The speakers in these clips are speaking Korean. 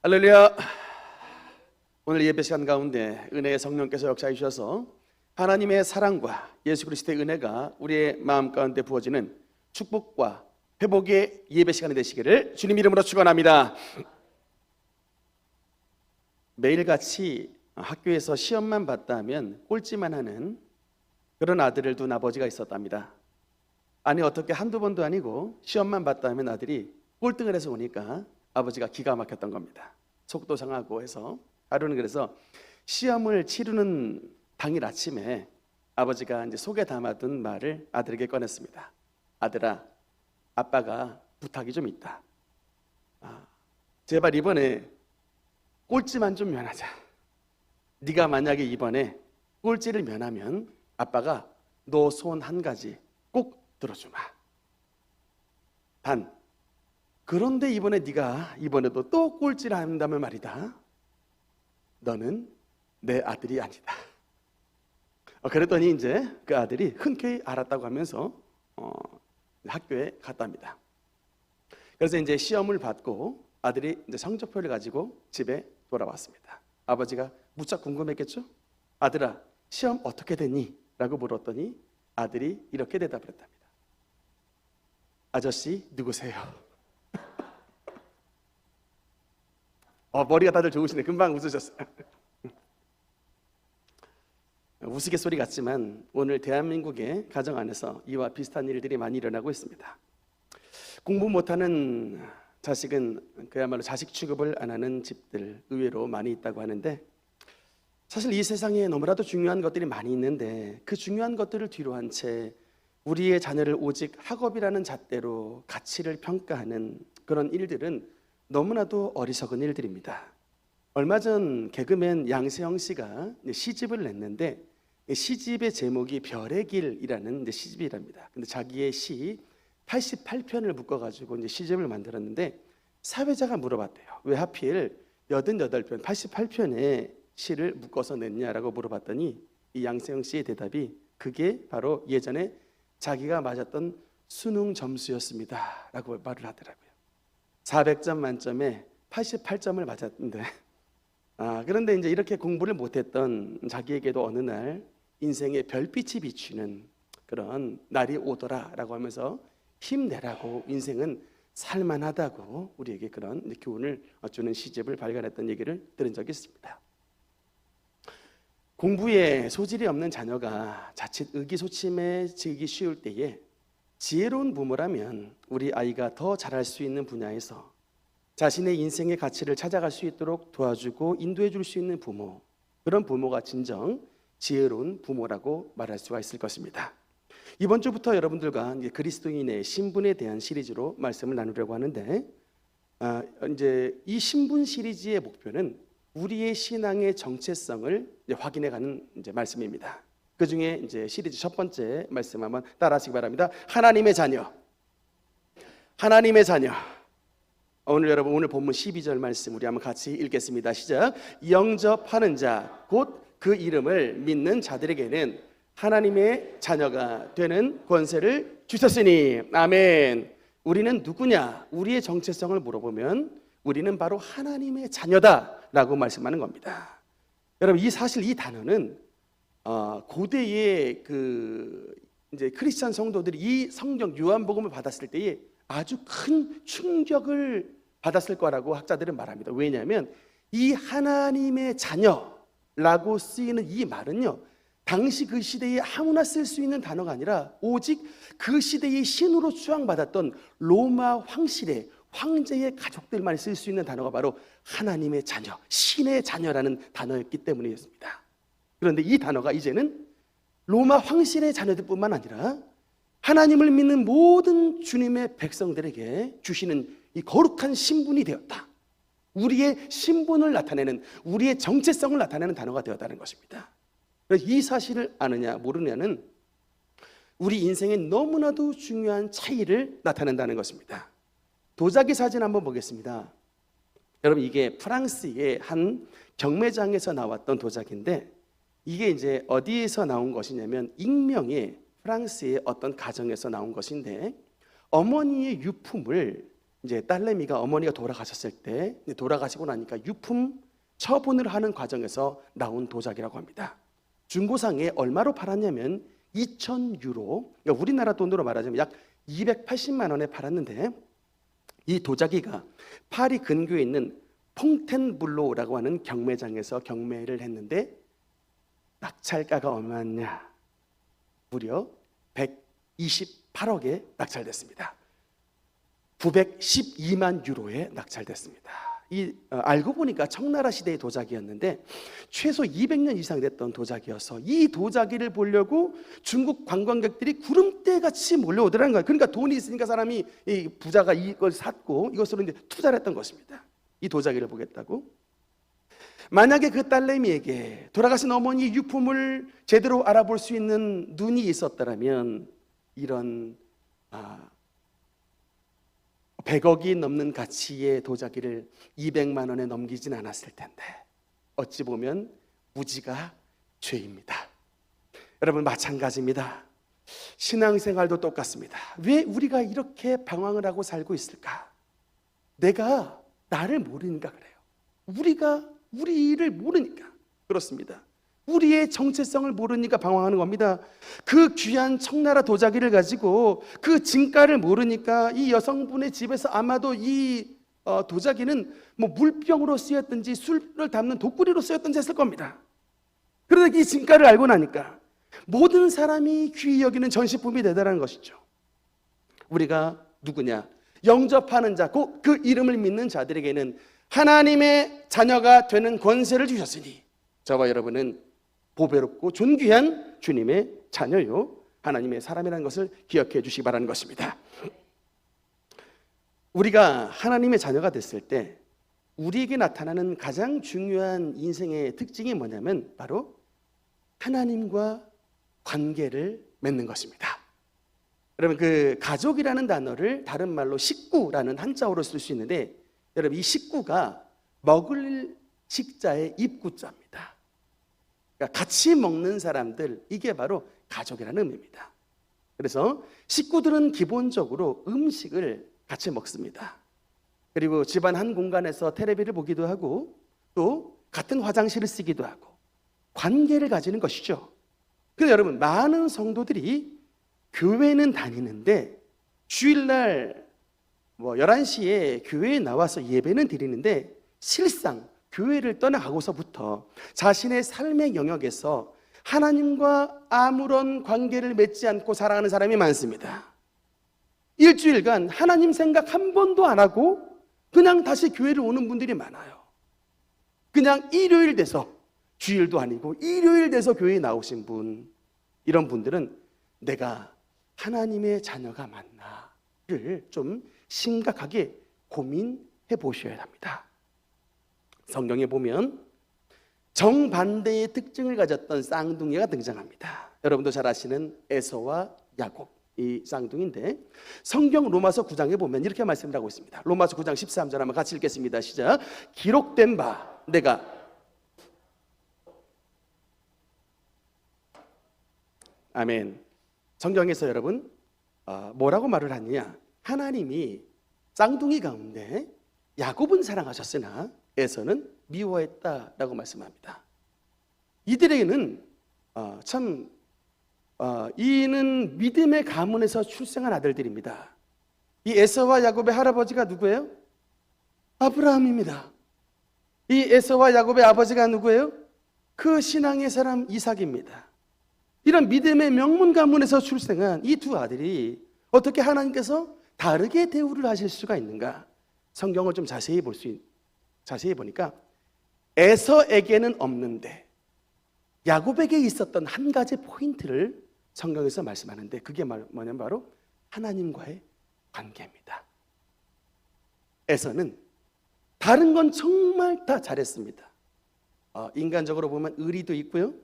할렐루야. 오늘 예배 시간 가운데 은혜의 성령께서 역사해 주셔서 하나님의 사랑과 예수 그리스도의 은혜가 우리의 마음 가운데 부어지는 축복과 회복의 예배 시간이 되시기를 주님 이름으로 축원합니다. 매일같이 학교에서 시험만 봤다 하면 꼴찌만 하는 그런 아들을 둔 아버지가 있었답니다. 아니 어떻게 한두 번도 아니고 시험만 봤다 하면 아들이 꼴등을 해서 오니까 아버지가 기가 막혔던 겁니다. 속도 상하고 해서 하루는 그래서 시험을 치르는 당일 아침에 아버지가 이제 속에 담아둔 말을 아들에게 꺼냈습니다. 아들아, 아빠가 부탁이 좀 있다. 제발 이번에 꼴찌만 좀 면하자. 네가 만약에 이번에 꼴찌를 면하면 아빠가 너 소원 한 가지 꼭 들어주마. 단 그런데 이번에 네가 이번에도 또 꼴찌를 한다면 말이다, 너는 내 아들이 아니다. 그랬더니 이제 그 아들이 흔쾌히 알았다고 하면서 학교에 갔답니다. 그래서 이제 시험을 받고 아들이 이제 성적표를 가지고 집에 돌아왔습니다. 아버지가 무척 궁금했겠죠? 아들아, 시험 어떻게 됐니? 라고 물었더니 아들이 이렇게 대답을 했답니다. 아저씨 누구세요? 머리가 다들 좋으시네. 금방 웃으셨어요. 우스갯소리 같지만 오늘 대한민국의 가정 안에서 이와 비슷한 일들이 많이 일어나고 있습니다. 공부 못하는 자식은 그야말로 자식 취급을 안 하는 집들 의외로 많이 있다고 하는데, 사실 이 세상에 너무나도 중요한 것들이 많이 있는데 그 중요한 것들을 뒤로 한 채 우리의 자녀를 오직 학업이라는 잣대로 가치를 평가하는 그런 일들은 너무나도 어리석은 일들입니다. 얼마 전 개그맨 양세형 씨가 시집을 냈는데 시집의 제목이 별의 길이라는 시집이랍니다. 근데 자기의 시 88편을 묶어가지고 이제 시집을 만들었는데 사회자가 물어봤대요. 왜 하필 88편, 88편의 시를 묶어서 냈냐라고 물어봤더니 이 양세형 씨의 대답이 그게 바로 예전에 자기가 맞았던 수능 점수였습니다 라고 말을 하더라고요. 400점 만점에 88점을 맞았는데 그런데 이제 이렇게 공부를 못했던 자기에게도 어느 날 인생의 별빛이 비추는 그런 날이 오더라라고 하면서 힘내라고, 인생은 살만하다고 우리에게 그런 교훈을 주는 시집을 발간했던 얘기를 들은 적이 있습니다. 공부에 소질이 없는 자녀가 자칫 의기소침해지기 쉬울 때에 지혜로운 부모라면 우리 아이가 더 잘할 수 있는 분야에서 자신의 인생의 가치를 찾아갈 수 있도록 도와주고 인도해 줄 수 있는 부모, 그런 부모가 진정 지혜로운 부모라고 말할 수가 있을 것입니다. 이번 주부터 여러분들과 이제 그리스도인의 신분에 대한 시리즈로 말씀을 나누려고 하는데, 이제 이 신분 시리즈의 목표는 우리의 신앙의 정체성을 확인해가는 이제 말씀입니다. 그 중에 이제 시리즈 첫 번째 말씀 한번 따라하시기 바랍니다. 하나님의 자녀. 하나님의 자녀. 오늘 본문 12절 말씀 우리 한번 같이 읽겠습니다. 시작. 영접하는 자, 곧 그 이름을 믿는 자들에게는 하나님의 자녀가 되는 권세를 주셨으니. 아멘. 우리는 누구냐? 우리의 정체성을 물어보면 우리는 바로 하나님의 자녀다라고 말씀하는 겁니다. 여러분, 사실 이 단어는 고대의 이제 크리스찬 성도들이 이 성경 요한복음을 받았을 때에 아주 큰 충격을 받았을 거라고 학자들은 말합니다. 왜냐하면 이 하나님의 자녀라고 쓰이는 이 말은요, 당시 그 시대에 아무나 쓸 수 있는 단어가 아니라 오직 그 시대의 신으로 추앙받았던 로마 황실의 황제의 가족들만 쓸 수 있는 단어가 바로 하나님의 자녀, 신의 자녀라는 단어였기 때문이었습니다. 그런데 이 단어가 이제는 로마 황실의 자녀들뿐만 아니라 하나님을 믿는 모든 주님의 백성들에게 주시는 이 거룩한 신분이 되었다. 우리의 신분을 나타내는, 우리의 정체성을 나타내는 단어가 되었다는 것입니다. 그래서 이 사실을 아느냐 모르냐는 우리 인생에 너무나도 중요한 차이를 나타낸다는 것입니다. 도자기 사진 한번 보겠습니다. 여러분, 이게 프랑스의 한 경매장에서 나왔던 도자기인데 이게 이제 어디에서 나온 것이냐면 익명의 프랑스의 어떤 가정에서 나온 것인데 어머니의 유품을 이제 딸내미가 어머니가 돌아가셨을 때 돌아가시고 나니까 유품 처분을 하는 과정에서 나온 도자기라고 합니다. 중고상에 얼마로 팔았냐면 2,000유로, 그러니까 우리나라 돈으로 말하자면 약 280만 원에 팔았는데, 이 도자기가 파리 근교에 있는 퐁텐블로라고 하는 경매장에서 경매를 했는데 낙찰가가 얼마냐? 무려 128억에 낙찰됐습니다. 912만 유로에 낙찰됐습니다. 알고 보니까 청나라 시대의 도자기였는데 최소 200년 이상 됐던 도자기여서 이 도자기를 보려고 중국 관광객들이 구름대같이 몰려오더라는 거예요. 그러니까 돈이 있으니까 사람이, 이 부자가 이걸 샀고 이것으로 이제 투자를 했던 것입니다. 이 도자기를 보겠다고. 만약에 그 딸내미에게 돌아가신 어머니 유품을 제대로 알아볼 수 있는 눈이 있었더라면 이런 100억이 넘는 가치의 도자기를 200만 원에 넘기진 않았을 텐데, 어찌 보면 무지가 죄입니다. 여러분, 마찬가지입니다. 신앙생활도 똑같습니다. 왜 우리가 이렇게 방황을 하고 살고 있을까? 내가 나를 모르니까 그래요. 우리가 우리를 모르니까 그렇습니다. 우리의 정체성을 모르니까 방황하는 겁니다. 그 귀한 청나라 도자기를 가지고 그 진가를 모르니까 이 여성분의 집에서 아마도 이 도자기는 뭐 물병으로 쓰였든지 술을 담는 독구리로 쓰였든지 했을 겁니다. 그런데 이 진가를 알고 나니까 모든 사람이 귀히 여기는 전시품이 되더라는 것이죠. 우리가 누구냐? 영접하는 자, 그 이름을 믿는 자들에게는 하나님의 자녀가 되는 권세를 주셨으니 저와 여러분은 보배롭고 존귀한 주님의 자녀요, 하나님의 사람이라는 것을 기억해 주시기 바라는 것입니다. 우리가 하나님의 자녀가 됐을 때 우리에게 나타나는 가장 중요한 인생의 특징이 뭐냐면 바로 하나님과 관계를 맺는 것입니다. 여러분, 그 가족이라는 단어를 다른 말로 식구라는 한자어로 쓸 수 있는데, 여러분, 이 식구가 먹을 식자의 입구자입니다. 그러니까 같이 먹는 사람들, 이게 바로 가족이라는 의미입니다. 그래서 식구들은 기본적으로 음식을 같이 먹습니다. 그리고 집안 한 공간에서 텔레비를 보기도 하고 또 같은 화장실을 쓰기도 하고 관계를 가지는 것이죠. 그래서 여러분, 많은 성도들이 교회는 다니는데 주일날 11시에 교회에 나와서 예배는 드리는데 실상 교회를 떠나가고서부터 자신의 삶의 영역에서 하나님과 아무런 관계를 맺지 않고 살아가는 사람이 많습니다. 일주일간 하나님 생각 한 번도 안 하고 그냥 다시 교회를 오는 분들이 많아요. 그냥 일요일 돼서, 주일도 아니고 일요일 돼서 교회에 나오신 분, 이런 분들은 내가 하나님의 자녀가 맞나를 좀 심각하게 고민해 보셔야 합니다. 성경에 보면 정반대의 특징을 가졌던 쌍둥이가 등장합니다. 여러분도 잘 아시는 에서와 야곱, 이 쌍둥이인데 성경 로마서 9장에 보면 이렇게 말씀을 하고 있습니다. 로마서 9장 13절 한번 같이 읽겠습니다. 시작. 기록된 바 내가 아멘. 성경에서 여러분 뭐라고 말을 하느냐? 하나님이 쌍둥이 가운데 야곱은 사랑하셨으나 에서는 미워했다라고 말씀합니다. 이들에게는 이는 믿음의 가문에서 출생한 아들들입니다. 이 에서와 야곱의 할아버지가 누구예요? 아브라함입니다. 이 에서와 야곱의 아버지가 누구예요? 그 신앙의 사람 이삭입니다. 이런 믿음의 명문 가문에서 출생한 이 두 아들이 어떻게 하나님께서 다르게 대우를 하실 수가 있는가? 성경을 좀 자세히 보니까 에서에게는 없는데 야곱에게 있었던 한 가지 포인트를 성경에서 말씀하는데 그게 뭐냐면 바로 하나님과의 관계입니다. 에서는 다른 건 정말 다 잘했습니다. 인간적으로 보면 의리도 있고요,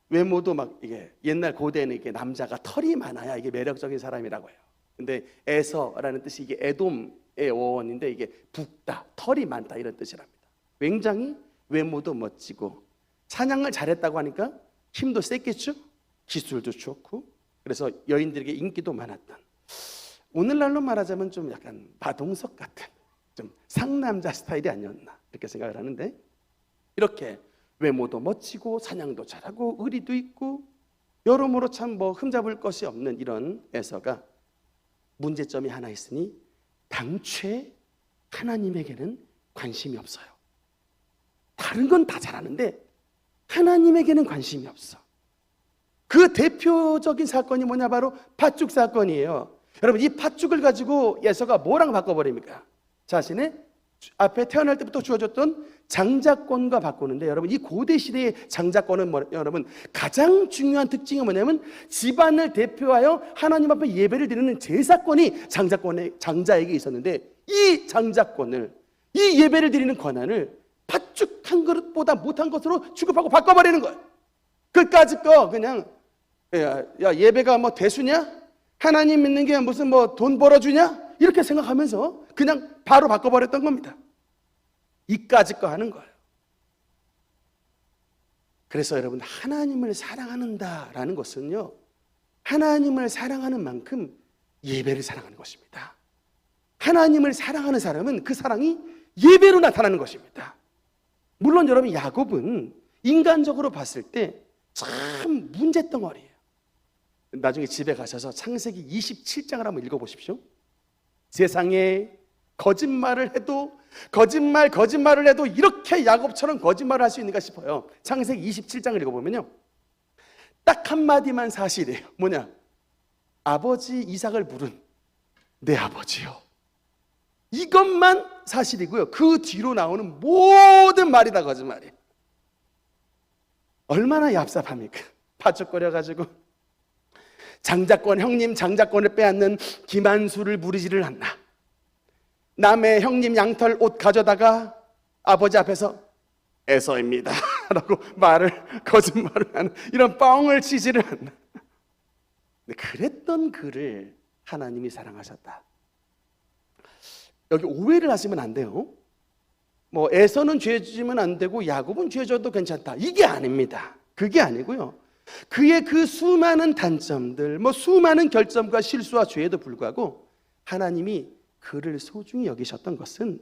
외모도 막 이게 옛날 고대는 이게 남자가 털이 많아야 이게 매력적인 사람이라고 해요. 근데 에서라는 뜻이 이게 에돔의 어원인데 이게 붓다, 털이 많다 이런 뜻이랍니다. 굉장히 외모도 멋지고 사냥을 잘했다고 하니까 힘도 셌겠죠. 기술도 좋고 그래서 여인들에게 인기도 많았던. 오늘날로 말하자면 좀 약간 마동석 같은 좀 상남자 스타일이 아니었나 이렇게 생각을 하는데, 이렇게 외모도 멋지고 사냥도 잘하고 의리도 있고 여러모로 참 뭐 흠잡을 것이 없는 이런 에서가 문제점이 하나 있으니 당최 하나님에게는 관심이 없어요. 다른 건 다 잘하는데 하나님에게는 관심이 없어. 그 대표적인 사건이 뭐냐, 바로 팥죽 사건이에요. 여러분, 이 팥죽을 가지고 에서가 뭐랑 바꿔버립니까? 자신의 앞에 태어날 때부터 주어졌던 장자권과 바꾸는데, 여러분 이 고대 시대의 장자권은 여러분 가장 중요한 특징이 뭐냐면 집안을 대표하여 하나님 앞에 예배를 드리는 제사권이 장자에게 있었는데, 이 장자권을, 이 예배를 드리는 권한을 팥죽 한 그릇보다 못한 것으로 취급하고 바꿔버리는 거예요. 그까짓 거 그냥 야 예배가 뭐 대수냐? 하나님 믿는 게 무슨 뭐 돈 벌어주냐? 이렇게 생각하면서 그냥 바로 바꿔버렸던 겁니다. 이까짓 거 하는 거예요. 그래서 여러분, 하나님을 사랑한다라는 것은요, 하나님을 사랑하는 만큼 예배를 사랑하는 것입니다. 하나님을 사랑하는 사람은 그 사랑이 예배로 나타나는 것입니다. 물론 여러분, 야곱은 인간적으로 봤을 때 참 문제덩어리예요. 나중에 집에 가셔서 창세기 27장을 한번 읽어보십시오. 세상에 거짓말을 해도 이렇게 야곱처럼 거짓말을 할 수 있는가 싶어요. 창세기 27장을 읽어보면요, 딱 한마디만 사실이에요. 뭐냐? 아버지 이삭을 부른 내 아버지요. 이것만 사실이고요, 그 뒤로 나오는 모든 말이 다 거짓말이에요. 얼마나 얍삽합니까? 파죽거려가지고 형님 장자권을 빼앗는 김한수를 부르지를 않나, 남의 형님 양털 옷 가져다가 아버지 앞에서 에서입니다 라고 거짓말을 하는, 이런 뻥을 치지를 않나. 그랬던 그를 하나님이 사랑하셨다. 여기 오해를 하시면 안 돼요. 뭐 에서는 죄 지면 안 되고 야곱은 죄 져도 괜찮다, 이게 아닙니다. 그게 아니고요, 그의 그 수많은 단점들, 수많은 결점과 실수와 죄에도 불구하고 하나님이 그를 소중히 여기셨던 것은,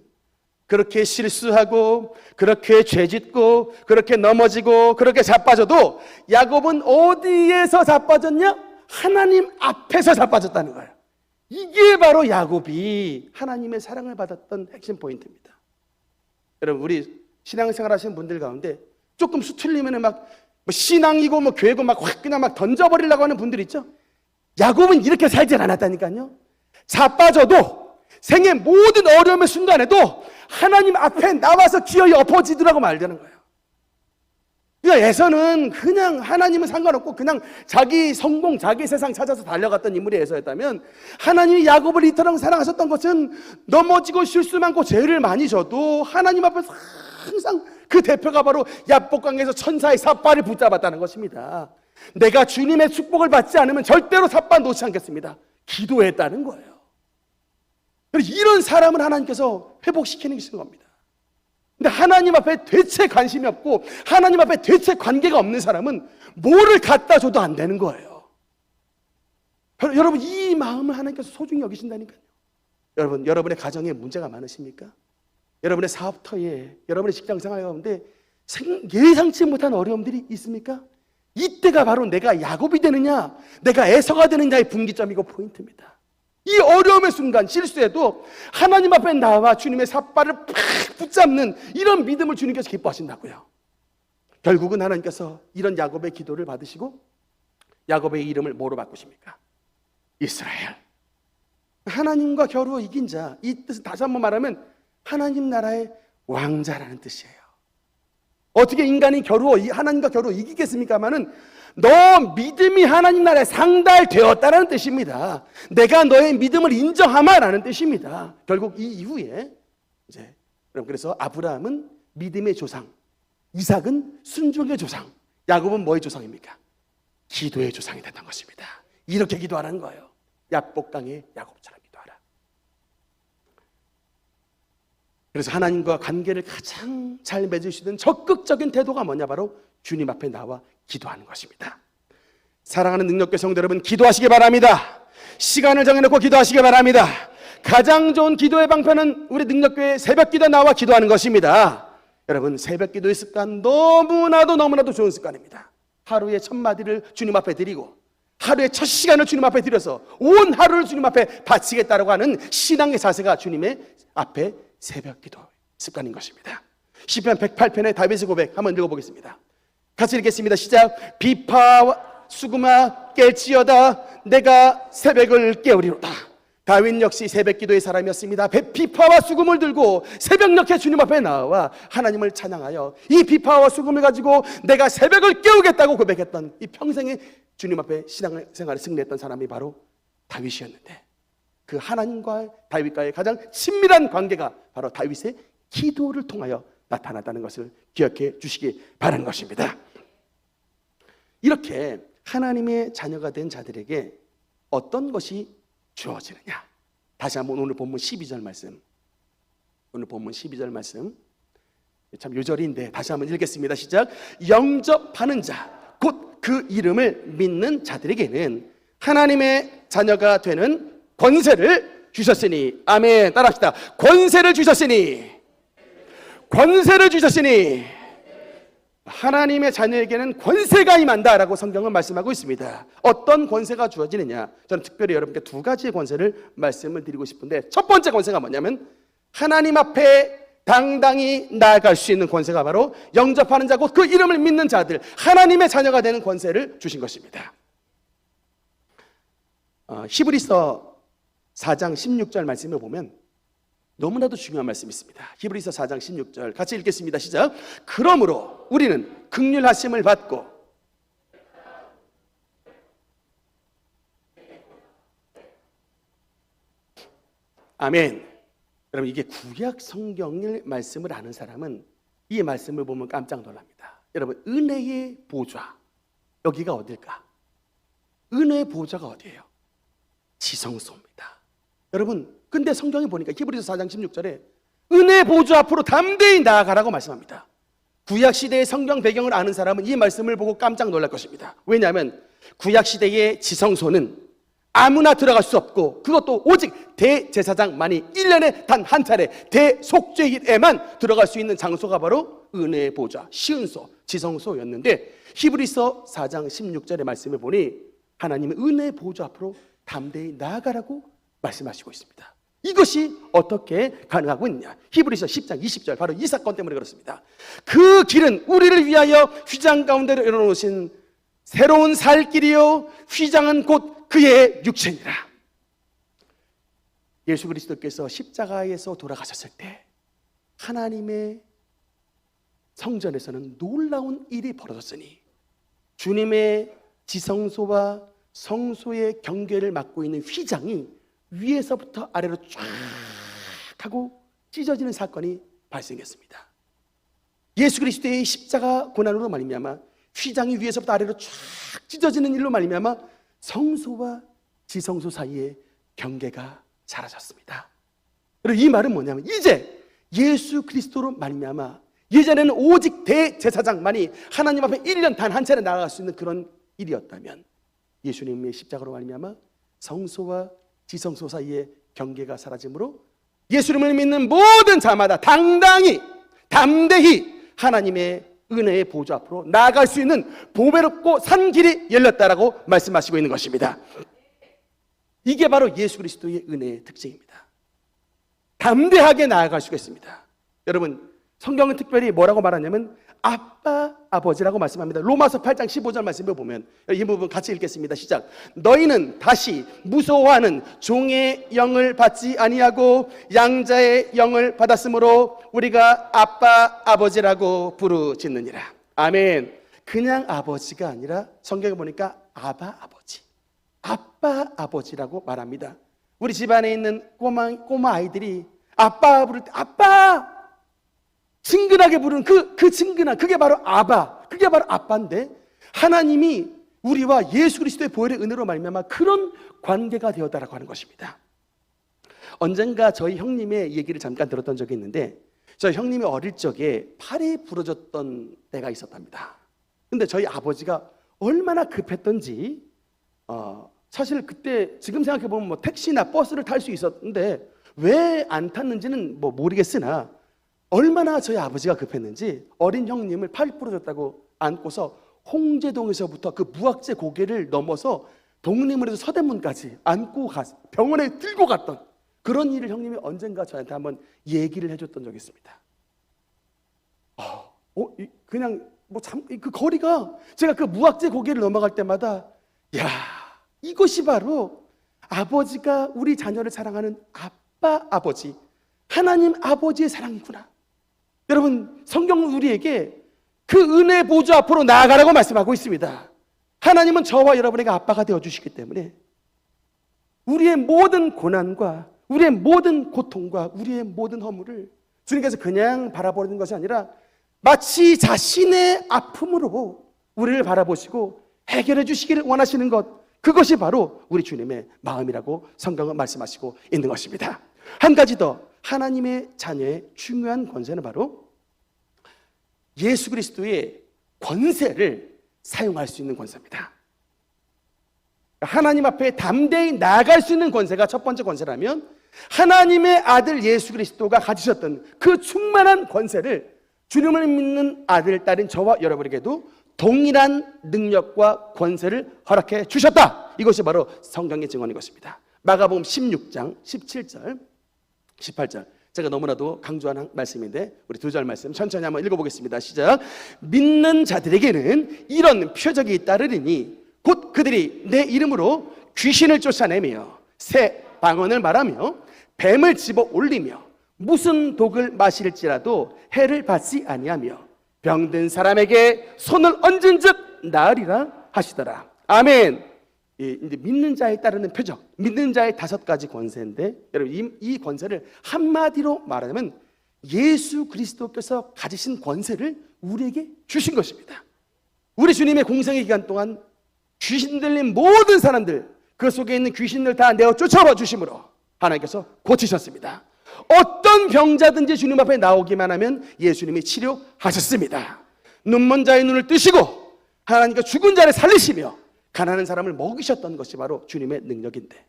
그렇게 실수하고 그렇게 죄짓고 그렇게 넘어지고 그렇게 자빠져도 야곱은 어디에서 자빠졌냐? 하나님 앞에서 자빠졌다는 거예요. 이게 바로 야곱이 하나님의 사랑을 받았던 핵심 포인트입니다. 여러분, 우리 신앙생활 하시는 분들 가운데 조금 수틀리면 막 신앙이고 교회고 그냥 던져버리려고 하는 분들 있죠? 야곱은 이렇게 살지 않았다니까요. 자빠져도 생의 모든 어려움의 순간에도 하나님 앞에 나와서 기어이 엎어지더라고 말되는 거예요. 그러니까 에서는 그냥 하나님은 상관없고 그냥 자기 성공, 자기 세상 찾아서 달려갔던 인물이 에서였다면, 하나님이 야곱을 이토록 사랑하셨던 것은 넘어지고 실수 많고 죄를 많이 져도 하나님 앞에서 항상 그 대표가 바로 야복강에서 천사의 삿발을 붙잡았다는 것입니다. 내가 주님의 축복을 받지 않으면 절대로 삿발 놓지 않겠습니다. 기도했다는 거예요. 이런 사람을 하나님께서 회복시키는 것인 겁니다. 근데 하나님 앞에 대체 관심이 없고 하나님 앞에 대체 관계가 없는 사람은 뭐를 갖다 줘도 안 되는 거예요. 여러분, 이 마음을 하나님께서 소중히 여기신다니까요. 여러분, 여러분의 가정에 문제가 많으십니까? 여러분의 사업터에, 여러분의 직장생활 가운데 예상치 못한 어려움들이 있습니까? 이때가 바로 내가 야곱이 되느냐 내가 에서가 되느냐의 분기점이고 포인트입니다. 이 어려움의 순간, 실수에도 하나님 앞에 나와 주님의 삿발을 팍 붙잡는 이런 믿음을 주님께서 기뻐하신다고요. 결국은 하나님께서 이런 야곱의 기도를 받으시고 야곱의 이름을 뭐로 바꾸십니까? 이스라엘. 하나님과 겨루어 이긴 자, 이 뜻은 다시 한번 말하면 하나님 나라의 왕자라는 뜻이에요. 어떻게 인간이 하나님과 겨루어 이기겠습니까마는 너 믿음이 하나님 나라에 상달되었다는 뜻입니다. 내가 너의 믿음을 인정하마라는 뜻입니다. 결국 이 이후에 그래서 아브라함은 믿음의 조상, 이삭은 순종의 조상, 야곱은 뭐의 조상입니까? 기도의 조상이 됐던 것입니다. 이렇게 기도하라는 거예요. 야복강의 야곱처럼 기도하라. 그래서 하나님과 관계를 가장 잘 맺을 수 있는 적극적인 태도가 뭐냐? 바로 주님 앞에 나와 기도하는 것입니다. 사랑하는 능력교 성도 여러분, 기도하시기 바랍니다. 시간을 정해놓고 기도하시기 바랍니다. 가장 좋은 기도의 방편은 우리 능력교회 새벽기도 나와 기도하는 것입니다. 여러분, 새벽기도의 습관 너무나도 좋은 습관입니다. 하루에 첫 마디를 주님 앞에 드리고 하루에 첫 시간을 주님 앞에 드려서 온 하루를 주님 앞에 바치겠다라고 하는 신앙의 자세가 주님의 앞에 새벽기도 습관인 것입니다. 시편 108편의 다윗의 고백 한번 읽어보겠습니다. 같이 읽겠습니다. 시작. 비파와 수금아 깰지어다 내가 새벽을 깨우리로다. 다윗 역시 새벽기도의 사람이었습니다. 비파와 수금을 들고 새벽녘에 주님 앞에 나와 하나님을 찬양하여 이 비파와 수금을 가지고 내가 새벽을 깨우겠다고 고백했던 이 평생의 주님 앞에 신앙생활을 승리했던 사람이 바로 다윗이었는데, 그 하나님과 다윗과의 가장 친밀한 관계가 바로 다윗의 기도를 통하여 나타났다는 것을 기억해 주시기 바라는 것입니다. 이렇게 하나님의 자녀가 된 자들에게 어떤 것이 주어지느냐? 다시 한번 오늘 본문 12절 말씀, 오늘 본문 12절 말씀 참 요절인데 다시 한번 읽겠습니다. 시작. 영접하는 자 곧 그 이름을 믿는 자들에게는 하나님의 자녀가 되는 권세를 주셨으니. 아멘. 따라합시다. 권세를 주셨으니. 권세를 주셨으니. 하나님의 자녀에게는 권세가 임한다라고 성경은 말씀하고 있습니다. 어떤 권세가 주어지느냐? 저는 특별히 여러분께 두 가지의 권세를 말씀을 드리고 싶은데, 첫 번째 권세가 뭐냐면 하나님 앞에 당당히 나아갈 수 있는 권세가 바로 영접하는 자고 그 이름을 믿는 자들, 하나님의 자녀가 되는 권세를 주신 것입니다. 히브리서 4장 16절 말씀을 보면 너무나도 중요한 말씀이 있습니다. 히브리서 4장 16절 같이 읽겠습니다. 시작. 그러므로 우리는 긍휼하심을 받고 아멘. 여러분, 이게 구약 성경의 말씀을 아는 사람은 이 말씀을 보면 깜짝 놀랍니다. 여러분, 은혜의 보좌, 여기가 어딜까? 은혜의 보좌가 어디예요? 지성소입니다. 여러분, 근데 성경에 보니까 히브리서 4장 16절에 은혜의 보좌 앞으로 담대히 나아가라고 말씀합니다. 구약시대의 성경 배경을 아는 사람은 이 말씀을 보고 깜짝 놀랄 것입니다. 왜냐하면 구약시대의 지성소는 아무나 들어갈 수 없고, 그것도 오직 대제사장만이 1년에 단 한 차례 대속죄일에만 들어갈 수 있는 장소가 바로 은혜의 보좌, 시은소, 지성소였는데, 히브리서 4장 16절의 말씀을 보니 하나님은 은혜의 보좌 앞으로 담대히 나아가라고 말씀하시고 있습니다. 이것이 어떻게 가능하고 있느냐? 히브리서 10장 20절, 바로 이 사건 때문에 그렇습니다. 그 길은 우리를 위하여 휘장 가운데로 열어놓으신 새로운 살 길이요, 휘장은 곧 그의 육체니라. 예수 그리스도께서 십자가에서 돌아가셨을 때 하나님의 성전에서는 놀라운 일이 벌어졌으니, 주님의 지성소와 성소의 경계를 맡고 있는 휘장이 위에서부터 아래로 쫙 하고 찢어지는 사건이 발생했습니다. 예수 그리스도의 십자가 고난으로 말미암아 휘장이 위에서부터 아래로 쫙 찢어지는 일로 말미암아 성소와 지성소 사이의 경계가 사라졌습니다. 그리고 이 말은 뭐냐면, 이제 예수 그리스도로 말미암아 예전에는 오직 대제사장만이 하나님 앞에 1년 단 한 차례 나아갈 수 있는 그런 일이었다면, 예수님의 십자가로 말미암아 성소와 지성소 사이의 경계가 사라지므로 예수님을 믿는 모든 자마다 당당히 담대히 하나님의 은혜의 보좌 앞으로 나아갈 수 있는 보배롭고 산 길이 열렸다라고 말씀하시고 있는 것입니다. 이게 바로 예수 그리스도의 은혜의 특징입니다. 담대하게 나아갈 수가 있습니다. 여러분, 성경은 특별히 뭐라고 말하냐면 아빠, 아버지라고 말씀합니다. 로마서 8장 15절 말씀을 보면 이 부분 같이 읽겠습니다. 시작. 너희는 다시 무서워하는 종의 영을 받지 아니하고 양자의 영을 받았으므로 우리가 아빠, 아버지라고 부르짖느니라. 아멘. 그냥 아버지가 아니라 성경에 보니까 아바, 아버지, 아빠, 아버지라고 말합니다. 우리 집안에 있는 꼬마 아이들이 아빠 부를 때 아빠, 친근하게 부르는 그 친근한, 그게 바로 아바, 그게 바로 아빠인데, 하나님이 우리와 예수 그리스도의 보혈의 은혜로 말미암아 그런 관계가 되었다라고 하는 것입니다. 언젠가 저희 형님의 얘기를 잠깐 들었던 적이 있는데, 저희 형님이 어릴 적에 팔이 부러졌던 때가 있었답니다. 근데 저희 아버지가 얼마나 급했던지 사실 그때 지금 생각해 보면 뭐 택시나 버스를 탈 수 있었는데 왜 안 탔는지는 뭐 모르겠으나 얼마나 저희 아버지가 급했는지 어린 형님을 팔이 부러졌다고 안고서 홍제동에서부터 그 무학재 고개를 넘어서 동림으로서 서대문까지 안고 병원에 들고 갔던 그런 일을 형님이 언젠가 저한테 한번 얘기를 해줬던 적이 있습니다. 그냥 그 거리가 제가 그 무학재 고개를 넘어갈 때마다 야, 이것이 바로 아버지가 우리 자녀를 사랑하는 아빠 아버지 하나님 아버지의 사랑이구나. 여러분, 성경은 우리에게 그 은혜 보좌 앞으로 나아가라고 말씀하고 있습니다. 하나님은 저와 여러분에게 아빠가 되어주시기 때문에 우리의 모든 고난과 우리의 모든 고통과 우리의 모든 허물을 주님께서 그냥 바라보는 것이 아니라 마치 자신의 아픔으로 우리를 바라보시고 해결해 주시기를 원하시는 것, 그것이 바로 우리 주님의 마음이라고 성경은 말씀하시고 있는 것입니다. 한 가지 더, 하나님의 자녀의 중요한 권세는 바로 예수 그리스도의 권세를 사용할 수 있는 권세입니다. 하나님 앞에 담대히 나아갈 수 있는 권세가 첫 번째 권세라면, 하나님의 아들 예수 그리스도가 가지셨던 그 충만한 권세를 주님을 믿는 아들, 딸인 저와 여러분에게도 동일한 능력과 권세를 허락해 주셨다. 이것이 바로 성경의 증언인 것입니다. 마가복음 16장 17절 18절, 제가 너무나도 강조하는 말씀인데 우리 두 절 말씀 천천히 한번 읽어보겠습니다. 시작. 믿는 자들에게는 이런 표적이 따르리니 곧 그들이 내 이름으로 귀신을 쫓아내며 새 방언을 말하며 뱀을 집어 올리며 무슨 독을 마실지라도 해를 받지 아니하며 병든 사람에게 손을 얹은즉 나으리라 하시더라. 아멘. 이제 믿는 자에 따르는 표적, 믿는 자의 5가지 권세인데, 여러분 이 권세를 한마디로 말하자면 예수 그리스도께서 가지신 권세를 우리에게 주신 것입니다. 우리 주님의 공생의 기간 동안 귀신 들린 모든 사람들, 그 속에 있는 귀신들 다 내어 쫓아와 주심으로 하나님께서 고치셨습니다. 어떤 병자든지 주님 앞에 나오기만 하면 예수님이 치료하셨습니다. 눈먼 자의 눈을 뜨시고 하나님께서 죽은 자를 살리시며 가난한 사람을 먹이셨던 것이 바로 주님의 능력인데,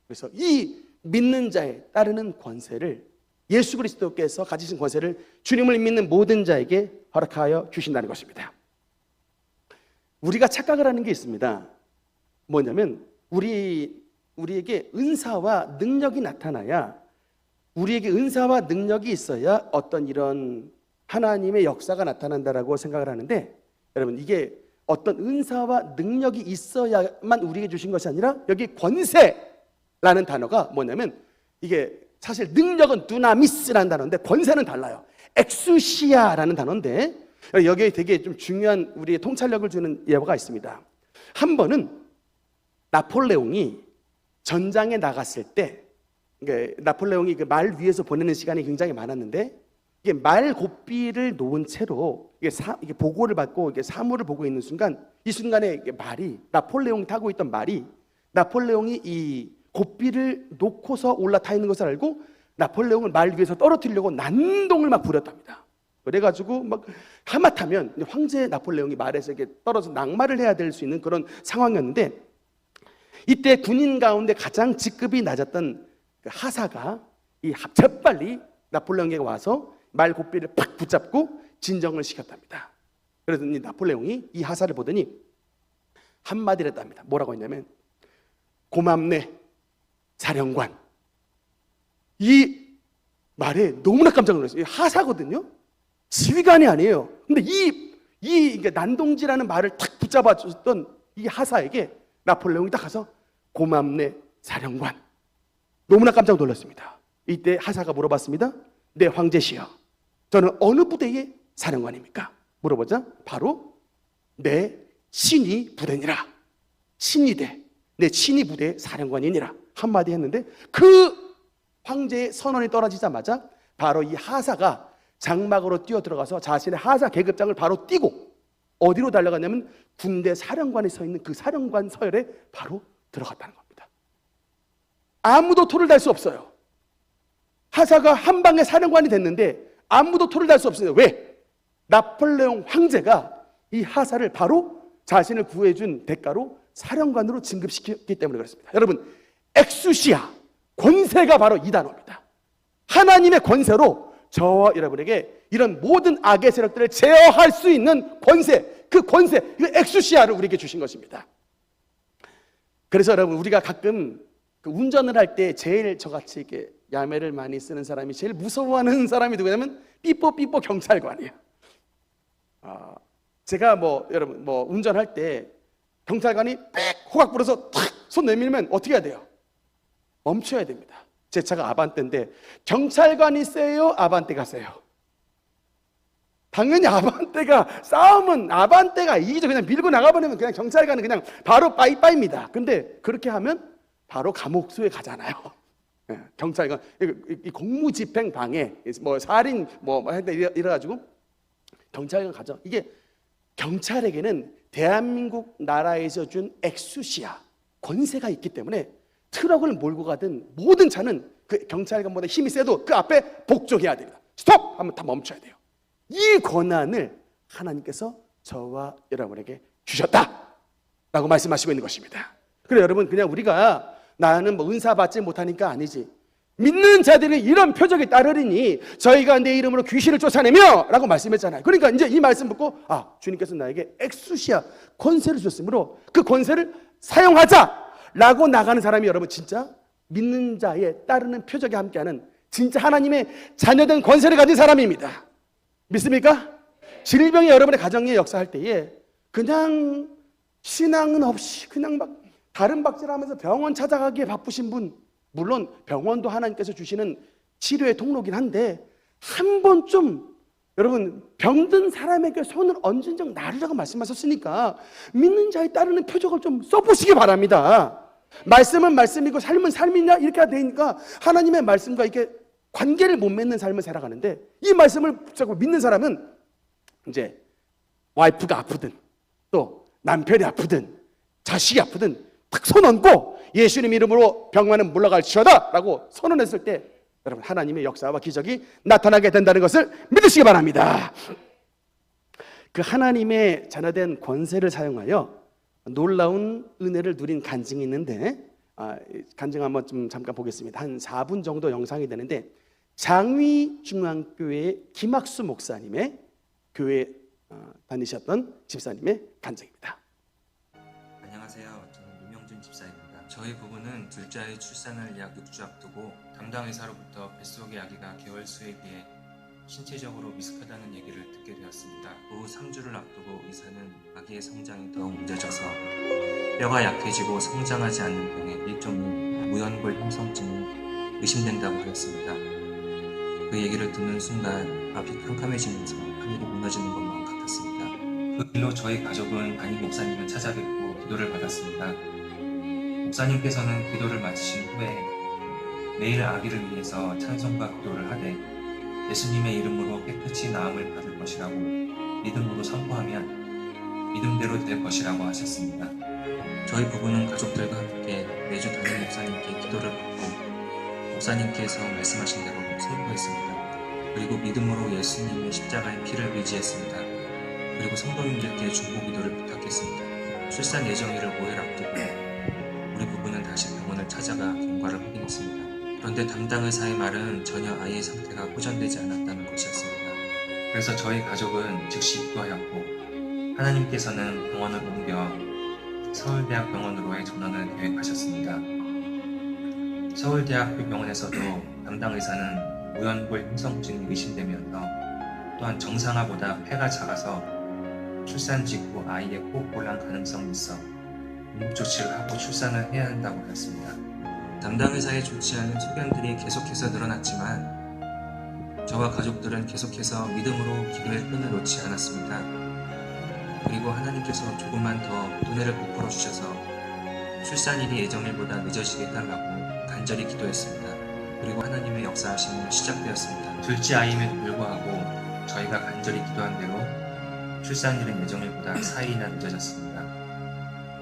그래서 이 믿는 자에 따르는 권세를 예수 그리스도께서 가지신 권세를 주님을 믿는 모든 자에게 허락하여 주신다는 것입니다. 우리가 착각을 하는 게 있습니다. 뭐냐면 우리에게 은사와 능력이 나타나야, 우리에게 은사와 능력이 있어야 어떤 이런 하나님의 역사가 나타난다라고 생각을 하는데, 여러분 이게 어떤 은사와 능력이 있어야만 우리에게 주신 것이 아니라 여기 권세라는 단어가 뭐냐면, 이게 사실 능력은 두나미스라는 단어인데 권세는 달라요. 엑수시아라는 단어인데 여기에 되게 좀 중요한 우리의 통찰력을 주는 예화가 있습니다. 한 번은 나폴레옹이 전장에 나갔을 때, 나폴레옹이 그 말 위에서 보내는 시간이 굉장히 많았는데, 이게 말 고삐를 놓은 채로 이게 보고를 받고 이게 사물을 보고 있는 순간, 이 순간에 이게 말이, 나폴레옹이 타고 있던 말이, 나폴레옹이 이 고삐를 놓고서 올라타 있는 것을 알고 나폴레옹을 말 위에서 떨어뜨리려고 난동을 막 부렸답니다. 그래가지고 막 하마터면 황제 나폴레옹이 말에서 이렇게 떨어져 낙마를 해야 될 수 있는 그런 상황이었는데, 이때 군인 가운데 가장 직급이 낮았던 그 하사가 재빨리 나폴레옹에게 와서 말 고삐를 팍 붙잡고 진정을 시켰답니다. 그래서 나폴레옹이 이 하사를 보더니 한마디를 했답니다. 뭐라고 했냐면, 고맙네 사령관. 이 말에 너무나 깜짝 놀랐어요. 하사거든요. 지휘관이 아니에요. 근데 이 난동지라는 말을 탁 붙잡아 줬던 이 하사에게 나폴레옹이 딱 가서 고맙네 사령관. 너무나 깜짝 놀랐습니다. 이때 하사가 물어봤습니다. 네 황제시여, 저는 어느 부대의 사령관입니까? 물어보자 바로 내 친위 부대니라. 친위대, 내 친위 부대의 사령관이니라 한마디 했는데, 그 황제의 선언이 떨어지자마자 바로 이 하사가 장막으로 뛰어 들어가서 자신의 하사 계급장을 바로 띄고 어디로 달려갔냐면 군대 사령관이 서 있는 그 사령관 서열에 바로 들어갔다는 겁니다. 아무도 토를 달 수 없어요. 하사가 한 방에 사령관이 됐는데 아무도 토를 달 수 없어요. 왜? 나폴레옹 황제가 이 하사를 바로 자신을 구해준 대가로 사령관으로 진급시켰기 때문에 그렇습니다. 여러분, 엑수시아, 권세가 바로 이 단어입니다. 하나님의 권세로 저와 여러분에게 이런 모든 악의 세력들을 제어할 수 있는 권세, 그 권세, 그 엑수시아를 우리에게 주신 것입니다. 그래서 여러분, 우리가 가끔 그 운전을 할 때 제일 저같이 이렇게 야매를 많이 쓰는 사람이 제일 무서워하는 사람이 누구냐면 삐뽀 경찰관이에요. 제가 여러분 운전할 때 경찰관이 빽 호각 불어서 탁 손 내밀면 어떻게 해야 돼요? 멈춰야 됩니다. 제 차가 아반떼인데 경찰관이 세요? 아반떼가 세요? 당연히 아반떼가, 싸움은 아반떼가 이기죠. 그냥 밀고 나가버리면 그냥 경찰관은 그냥 바로 빠이빠이입니다. 근데 그렇게 하면 바로 감옥소에 가잖아요. 경찰관, 이 공무집행 방해, 살인, 이래가지고 경찰관 가죠. 이게 경찰에게는 대한민국 나라에서 준 엑수시아, 권세가 있기 때문에 트럭을 몰고 가든 모든 차는 그 경찰관보다 힘이 세도 그 앞에 복종해야 됩니다. 스톱! 하면 다 멈춰야 돼요. 이 권한을 하나님께서 저와 여러분에게 주셨다라고 말씀하시고 있는 것입니다. 그래 여러분, 그냥 우리가 나는 은사 받지 못하니까 아니지, 믿는 자들이 이런 표적에 따르리니 저희가 내 이름으로 귀신을 쫓아내며 라고 말씀했잖아요. 그러니까 이제 이 말씀 듣고 주님께서 나에게 엑수시아, 권세를 주셨으므로 그 권세를 사용하자라고 나가는 사람이 여러분 진짜 믿는 자에 따르는 표적에 함께하는 진짜 하나님의 자녀된 권세를 가진 사람입니다. 믿습니까? 질병이 여러분의 가정에 역사할 때에 그냥 신앙은 없이 그냥 막 다른 박질하면서 병원 찾아가기에 바쁘신 분, 물론 병원도 하나님께서 주시는 치료의 통로긴 한데 한 번쯤 여러분 병든 사람에게 손을 얹은 적 나르라고 말씀하셨으니까 믿는 자에 따르는 표적을 좀 써보시기 바랍니다. 말씀은 말씀이고 삶은 삶이냐 이렇게 되니까 하나님의 말씀과 이렇게 관계를 못 맺는 삶을 살아가는데, 이 말씀을 붙잡고 믿는 사람은 이제 와이프가 아프든 또 남편이 아프든 자식이 아프든 탁 손 얹고 예수님 이름으로 병만은 물러갈지어다 라고 선언했을 때 여러분 하나님의 역사와 기적이 나타나게 된다는 것을 믿으시기 바랍니다. 그 하나님의 자녀된 권세를 사용하여 놀라운 은혜를 누린 간증이 있는데 간증 한번 좀 잠깐 보겠습니다. 한 4분 정도 영상이 되는데 장위중앙교회 김학수 목사님의 교회 다니셨던 집사님의 간증입니다. 안녕하세요. 저는 임영준 집사입니다. 저희 부부는 둘째 아이 출산을 약 6주 앞두고 담당 의사로부터 뱃속의 아기가 개월수에 비해 신체적으로 미숙하다는 얘기를 듣게 되었습니다. 후 3주를 앞두고 의사는 아기의 성장이 더욱 늦어져서 뼈가 약해지고 성장하지 않는 병의 일종인 무연골 형성증이 의심된다고 하였습니다. 그 얘기를 듣는 순간 앞이 캄캄해지면서 하늘이 무너지는 것만 같았습니다. 그 길로 저희 가족은 담임 목사님을 찾아뵙고 기도를 받았습니다. 목사님께서는 기도를 마치신 후에 매일 아기를 위해서 찬송과 기도를 하되 예수님의 이름으로 깨끗이 나음을 받을 것이라고 믿음으로 선포하면 믿음대로 될 것이라고 하셨습니다. 저희 부부는 가족들과 함께 매주 담임 목사님께 기도를 받고 목사님께서 말씀하신 대로 선포했습니다. 그리고 믿음으로 예수님의 십자가의 피를 의지했습니다. 그리고 성도님들께 중보 기도를 부탁했습니다. 출산 예정일을 5일 앞두고 우리 부부는 다시 병원을 찾아가 경과를 확인했습니다. 그런데 담당 의사의 말은 전혀 아이의 상태가 호전되지 않았다는 것이었습니다. 그래서 저희 가족은 즉시 입도하였고 하나님께서는 병원을 옮겨 서울대학병원으로의 전원을 계획하셨습니다. 서울대학병원에서도 담당 의사는 무연골 형성증이 의심되면서 또한 정상화보다 폐가 작아서 출산 직후 아이의 호흡곤란 가능성이 있어 응급조치를 하고 출산을 해야 한다고 하였습니다. 담당 의사의 좋지 않은 소견들이 계속해서 늘어났지만 저와 가족들은 계속해서 믿음으로 기도의 끈을 놓지 않았습니다. 그리고 하나님께서 조금만 더 은혜를 베풀어 주셔서 출산일이 예정일보다 늦어지게 해달라고 간절히 기도했습니다. 그리고 하나님의 역사하심은 시작되었습니다. 둘째 아이임에도 불구하고 저희가 간절히 기도한 대로 출산일은 예정일보다 4일이나 늦어졌습니다.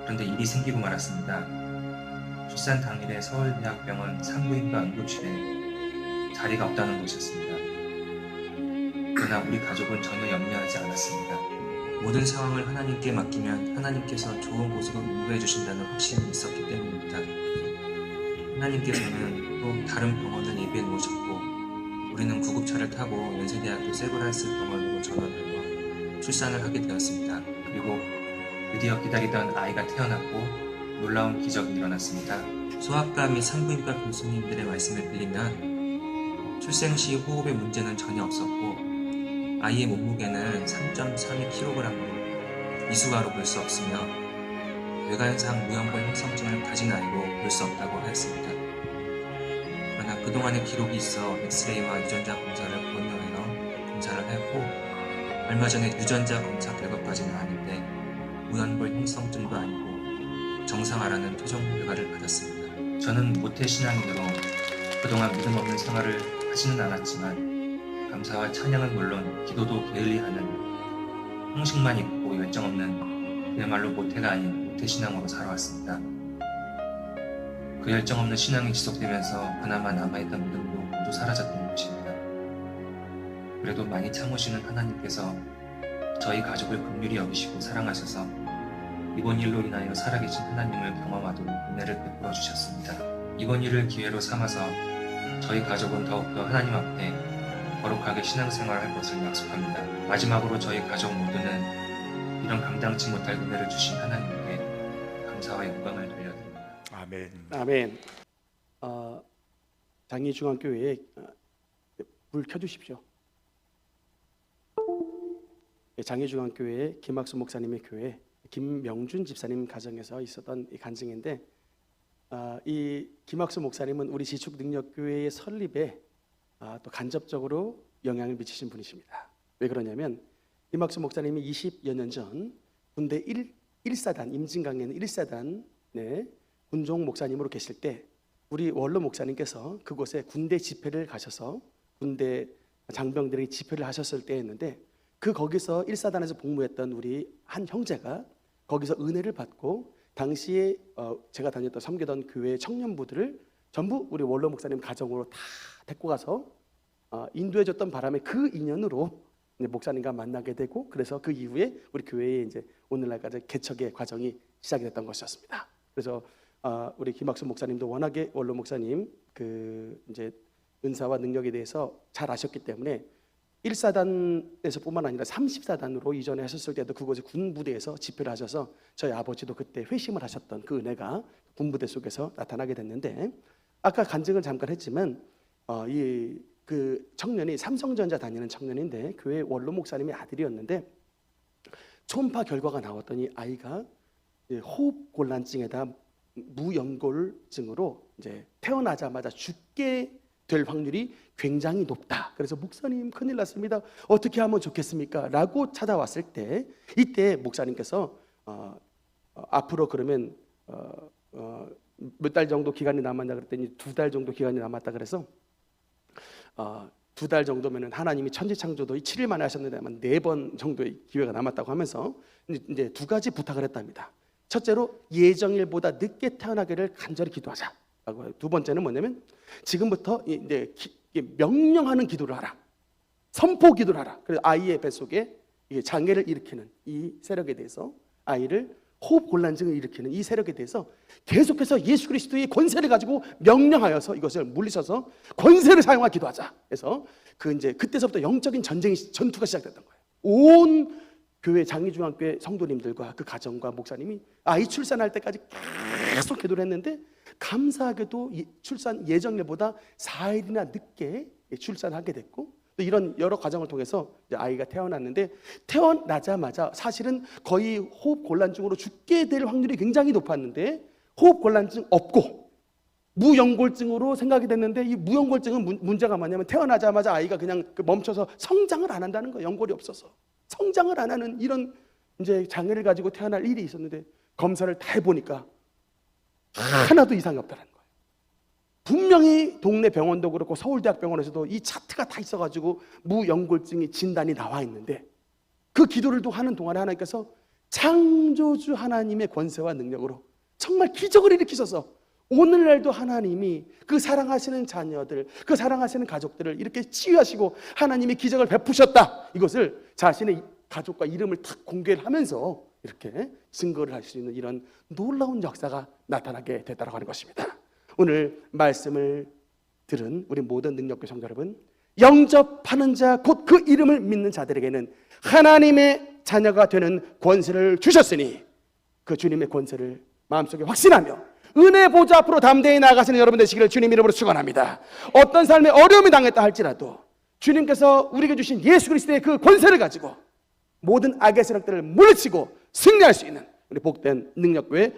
그런데 일이 생기고 말았습니다. 출산 당일에 서울대학병원 산부인과 응급실에 자리가 없다는 것이었습니다. 그러나 우리 가족은 전혀 염려하지 않았습니다. 모든 상황을 하나님께 맡기면 하나님께서 좋은 곳으로 인도해 주신다는 확신이 있었기 때문입니다. 하나님께서는 또 다른 병원을 예비해 놓으셨고 우리는 구급차를 타고 연세대학교 세브란스 병원으로 전원하여 출산을 하게 되었습니다. 그리고 드디어 기다리던 아이가 태어났고 놀라운 기적이 일어났습니다. 소아과 및 산부인과 교수님들의 말씀을 빌리면 출생 시 호흡의 문제는 전혀 없었고 아이의 몸무게는 3.32kg으로 미숙아로 볼 수 없으며 뇌관상 무형골 형성증을 가진 아이로 볼 수 없다고 하였습니다. 그러나 그동안의 기록이 있어 엑스레이와 유전자 검사를 권유하여 검사를 하였고 얼마 전에 유전자 검사 결과까지 나왔는데 무형골 형성증도 아니고 정상화라는 최종 결과를 받았습니다. 저는 모태신앙인으로 그동안 믿음 없는 생활을 하지는 않았지만 감사와 찬양은 물론 기도도 게을리하는 형식만 있고 열정 없는 그야말로 모태가 아닌 모태신앙으로 살아왔습니다. 그 열정 없는 신앙이 지속되면서 그나마 남아있던 믿음도 모두 사라졌던 것입니다. 그래도 많이 참으시는 하나님께서 저희 가족을 긍휼히 여기시고 사랑하셔서 이번 일로 인하여 살아계신 하나님을 경험하도록 은혜를 베풀어 주셨습니다. 이번 일을 기회로 삼아서 저희 가족은 더욱더 하나님 앞에 거룩하게 신앙생활을 할 것을 약속합니다. 마지막으로 저희 가족 모두는 이런 감당치 못할 은혜를 주신 하나님께 감사와 영광을 돌려드립니다. 아멘. 아멘. 장희중앙교회에 불 켜주십시오. 장희중앙교회 김학수 목사님의 교회 김명준 집사님 가정에서 있었던 이 간증인데, 이 김학수 목사님은 우리 지축능력교회의 설립에 또 간접적으로 영향을 미치신 분이십니다. 왜 그러냐면 김학수 목사님이 20여 년 전 군대 1사단 임진강에는 1사단 군종 목사님으로 계실 때 우리 원로 목사님께서 그곳에 군대 집회를 가셔서 군대 장병들에게 집회를 하셨을 때였는데, 그 거기서 1사단에서 복무했던 우리 한 형제가 거기서 은혜를 받고 당시에 제가 다녔던 섬기던 교회 청년부들을 전부 우리 원로 목사님 가정으로 다 데리고 가서 인도해줬던 바람에 그 인연으로 목사님과 만나게 되고, 그래서 그 이후에 우리 교회에 이제 오늘날까지 개척의 과정이 시작이 됐던 것이었습니다. 그래서 우리 김학수 목사님도 워낙에 원로 목사님 그 이제 은사와 능력에 대해서 잘 아셨기 때문에 1사단에서뿐만 아니라 30사단으로 이전에 하셨을 때도 그곳에 군부대에서 집회를 하셔서 저희 아버지도 그때 회심을 하셨던 그 은혜가 군부대 속에서 나타나게 됐는데, 아까 간증을 잠깐 했지만 그 청년이 삼성전자 다니는 청년인데 교회 원로 목사님의 아들이었는데 초음파 결과가 나왔더니 아이가 호흡 곤란증에다 무연골증으로 이제 태어나자마자 죽게 될 확률이 굉장히 높다. 그래서 목사님 큰일 났습니다. 어떻게 하면 좋겠습니까? 라고 찾아왔을 때 이때 목사님께서 앞으로 그러면 몇 달 정도 기간이 남았나 그랬더니 2달 정도 기간이 남았다 그래서 2달 정도면은 하나님이 천지창조도 7일 만에 하셨는데만 4번 정도의 기회가 남았다고 하면서 이제 2가지 부탁을 했답니다. 첫째로 예정일보다 늦게 태어나기를 간절히 기도하자라고 해요. 2번째는 뭐냐면 지금부터 이제 명령하는 기도를 하라, 선포 기도를 하라. 그래서 아이의 뱃속에 장애를 일으키는 이 세력에 대해서, 아이를 호흡 곤란증을 일으키는 이 세력에 대해서 계속해서 예수 그리스도의 권세를 가지고 명령하여서 이것을 물리쳐서 권세를 사용하여 기도하자. 그래서 그때서부터 영적인 전투가 시작됐던 거예요. 온 교회 장희중앙교회 성도님들과 그 가정과 목사님이 아이 출산할 때까지 계속 기도를 했는데, 감사하게도 출산 예정일보다 4일이나 늦게 출산하게 됐고, 또 이런 여러 과정을 통해서 아이가 태어났는데, 태어나자마자 사실은 거의 호흡 곤란증으로 죽게 될 확률이 굉장히 높았는데 호흡 곤란증 없고 무연골증으로 생각이 됐는데, 이 무연골증은 문제가 뭐냐면 태어나자마자 아이가 그냥 멈춰서 성장을 안 한다는 거예요. 연골이 없어서 성장을 안 하는 이런 이제 장애를 가지고 태어날 일이 있었는데, 검사를 다 해보니까 하나도 이상이 없다는 거예요. 분명히 동네 병원도 그렇고 서울대학병원에서도 이 차트가 다 있어가지고 무연골증이 진단이 나와 있는데, 그 기도를 또 하는 동안에 하나님께서 창조주 하나님의 권세와 능력으로 정말 기적을 일으키셔서 오늘날도 하나님이 그 사랑하시는 자녀들, 그 사랑하시는 가족들을 이렇게 치유하시고 하나님의 기적을 베푸셨다. 이것을 자신의 가족과 이름을 탁 공개를 하면서 이렇게 증거를 할 수 있는 이런 놀라운 역사가 나타나게 됐다고 하는 것입니다. 오늘 말씀을 들은 우리 모든 능력교 성도 여러분, 영접하는 자 곧 그 이름을 믿는 자들에게는 하나님의 자녀가 되는 권세를 주셨으니 그 주님의 권세를 마음속에 확신하며 은혜 보좌 앞으로 담대히 나아가시는 여러분 되시기를 주님 이름으로 축원합니다. 어떤 삶에 어려움이 당했다 할지라도 주님께서 우리에게 주신 예수 그리스도의 그 권세를 가지고 모든 악의 세력들을 물리치고 승리할 수 있는 우리 복된 능력교회